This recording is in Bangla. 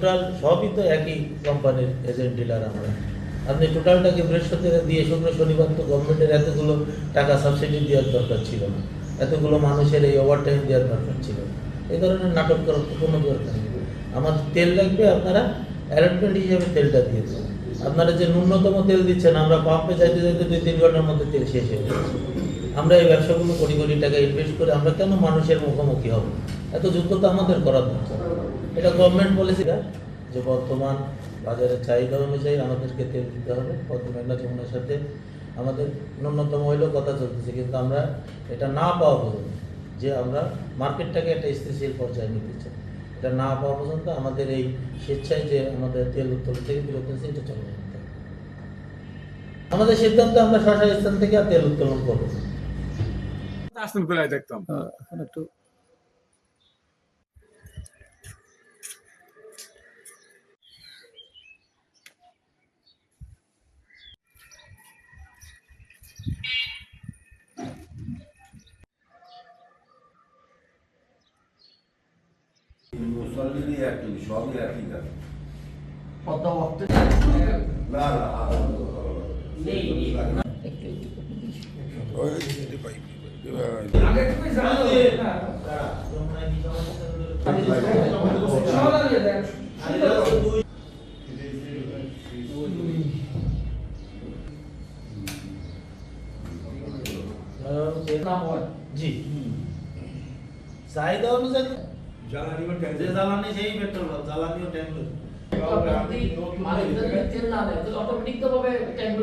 টোটাল সবই তো একই কোম্পানির এজেন্ট ডিলার আমরা। আপনি টোটালটাকে বৃহস্পতিবার দিয়ে শুক্র শনিবার তো গভর্নমেন্টের এতগুলো টাকা সাবসিডি দেওয়ার দরকার ছিল না, এতগুলো মানুষের এই ওভারটাইম দেওয়ার দরকার ছিল না। এই ধরনের নাটক করার তো কোনো দরকার নেই। আমাদের তেল লাগবে, আপনারা অ্যালটমেন্ট হিসেবে তেলটা দিয়ে দেবেন। আপনারা যে ন্যূনতম তেল দিচ্ছেন, আমরা পাম্পে যাইতে যাইতে 2-3 ঘন্টার মধ্যে তেল শেষ হয়ে যাচ্ছে। আমরা এই ব্যবসাগুলো কোটি কোটি টাকা ইনভেস্ট করে আমরা কেন মানুষের মুখোমুখি হব? এত যুদ্ধ তো আমাদের করার দরকার। এটা গভর্নমেন্ট পলিসিটা যে বর্তমান বাজারের চাহিদা অনুযায়ী আমাদেরকে তেল দিতে হবে। মেঘনা যমুনার সাথে আমাদের ন্যূনতম হইলেও কথা চলতেছে, কিন্তু আমরা এটা না পাওয়া পর্যন্ত, যে আমরা মার্কেটটাকে একটা স্থিতিশীল পর্যায়ে নিতে চাই, এটা না পাওয়া পর্যন্ত আমাদের এই স্বেচ্ছায় যে আমাদের তেল উত্তোলন থেকে বিরত হচ্ছে, এটা চলবে না। আমাদের সিদ্ধান্ত আমরা শাসা স্থান থেকে আর তেল উত্তোলন করবো। আসতেন প্রায় দেখতাম একটু মুসল্লি একই, সবই একই কাজ। কত ভক্ত না না নেই আগে তুমি জানো জি চাহিদা অনুযায়ী যে জ্বালানি সেই পেট্রোল, জ্বালানিও ট্যাঙ্ক। অটোমেটিক তো ভাবে ট্যাঙ্ক